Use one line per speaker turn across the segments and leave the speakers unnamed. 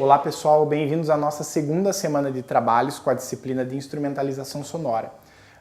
Olá pessoal, bem-vindos à nossa segunda semana de trabalhos com a disciplina de instrumentalização sonora.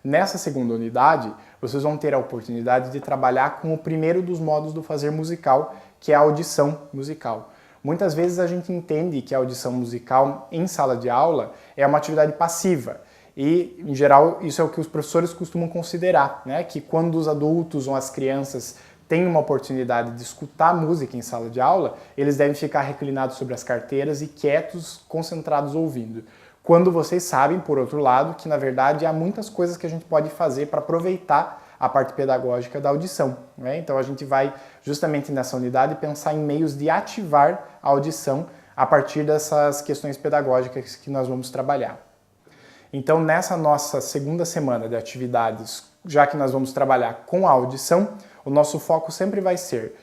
Nessa segunda unidade, vocês vão ter a oportunidade de trabalhar com o primeiro dos modos do fazer musical, que é a audição musical. Muitas vezes a gente entende que a audição musical em sala de aula é uma atividade passiva e, em geral, isso é o que os professores costumam considerar, né? Que quando os adultos ou as crianças têm uma oportunidade de escutar música em sala de aula, eles devem ficar reclinados sobre as carteiras e quietos, concentrados ouvindo. Quando vocês sabem, por outro lado, que na verdade há muitas coisas que a gente pode fazer para aproveitar a parte pedagógica da audição, né? Então a gente vai justamente nessa unidade pensar em meios de ativar a audição a partir dessas questões pedagógicas que nós vamos trabalhar. Então nessa nossa segunda semana de atividades, já que nós vamos trabalhar com a audição, o nosso foco sempre vai ser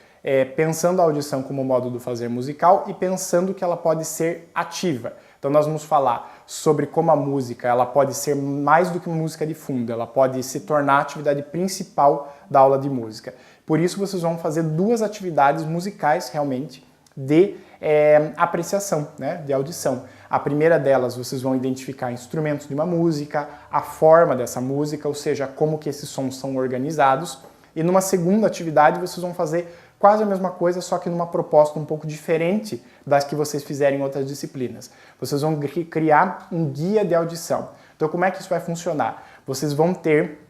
pensando a audição como modo do fazer musical e pensando que ela pode ser ativa. Então nós vamos falar sobre como a música ela pode ser mais do que uma música de fundo, ela pode se tornar a atividade principal da aula de música. Por isso vocês vão fazer duas atividades musicais realmente de apreciação, né, de audição. A primeira delas vocês vão identificar instrumentos de uma música, a forma dessa música, ou seja, como que esses sons são organizados. E numa segunda atividade vocês vão fazer quase a mesma coisa, só que numa proposta um pouco diferente das que vocês fizerem em outras disciplinas. Vocês vão criar um guia de audição. Então como é que isso vai funcionar? Vocês vão ter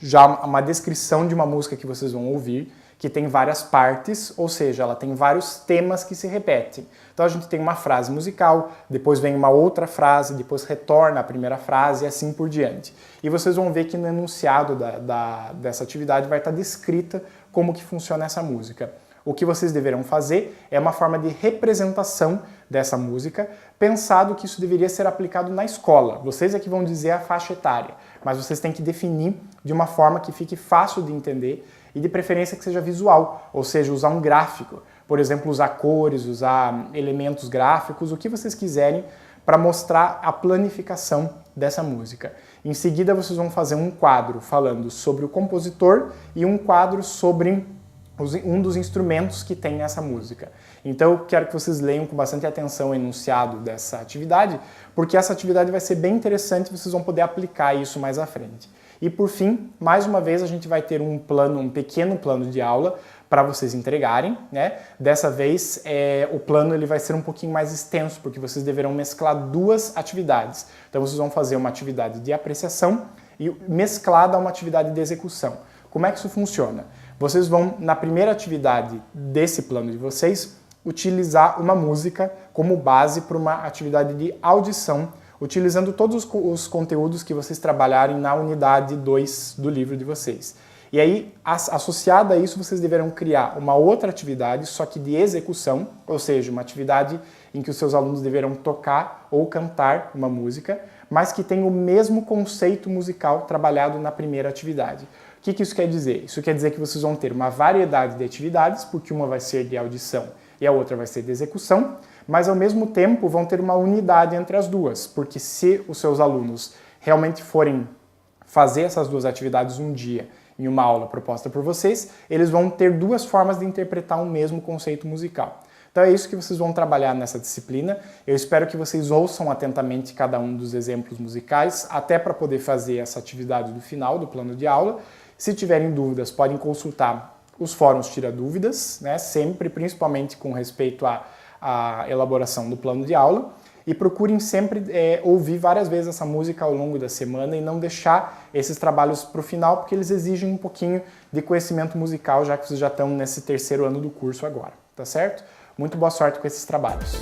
já uma descrição de uma música que vocês vão ouvir, que tem várias partes, ou seja, ela tem vários temas que se repetem. Então a gente tem uma frase musical, depois vem uma outra frase, depois retorna a primeira frase e assim por diante. E vocês vão ver que no enunciado dessa atividade vai estar descrita como que funciona essa música. O que vocês deverão fazer é uma forma de representação dessa música, pensado que isso deveria ser aplicado na escola. Vocês é que vão dizer a faixa etária, mas vocês têm que definir de uma forma que fique fácil de entender e de preferência que seja visual, ou seja, usar um gráfico. Por exemplo, usar cores, usar elementos gráficos, o que vocês quiserem para mostrar a planificação dessa música. Em seguida, vocês vão fazer um quadro falando sobre o compositor e um quadro sobre um dos instrumentos que tem nessa música. Então eu quero que vocês leiam com bastante atenção o enunciado dessa atividade, porque essa atividade vai ser bem interessante e vocês vão poder aplicar isso mais à frente. E por fim, mais uma vez a gente vai ter um pequeno plano de aula para vocês entregarem, né? Dessa vez o plano ele vai ser um pouquinho mais extenso, porque vocês deverão mesclar duas atividades. Então vocês vão fazer uma atividade de apreciação e mesclada a uma atividade de execução. Como é que isso funciona? Vocês vão, na primeira atividade desse plano de vocês, utilizar uma música como base para uma atividade de audição, utilizando todos os conteúdos que vocês trabalharem na unidade 2 do livro de vocês. E aí, associada a isso, vocês deverão criar uma outra atividade, só que de execução, ou seja, uma atividade em que os seus alunos deverão tocar ou cantar uma música, mas que tem o mesmo conceito musical trabalhado na primeira atividade. O que isso quer dizer? Isso quer dizer que vocês vão ter uma variedade de atividades, porque uma vai ser de audição e a outra vai ser de execução, mas ao mesmo tempo vão ter uma unidade entre as duas, porque se os seus alunos realmente forem fazer essas duas atividades um dia em uma aula proposta por vocês, eles vão ter duas formas de interpretar um mesmo conceito musical. Então é isso que vocês vão trabalhar nessa disciplina. Eu espero que vocês ouçam atentamente cada um dos exemplos musicais, até para poder fazer essa atividade do final do plano de aula. Se tiverem dúvidas, podem consultar os fóruns Tira Dúvidas, né? Sempre, principalmente com respeito à elaboração do plano de aula. E procurem sempre ouvir várias vezes essa música ao longo da semana e não deixar esses trabalhos para o final, porque eles exigem um pouquinho de conhecimento musical, já que vocês já estão nesse terceiro ano do curso agora, tá certo? Muito boa sorte com esses trabalhos.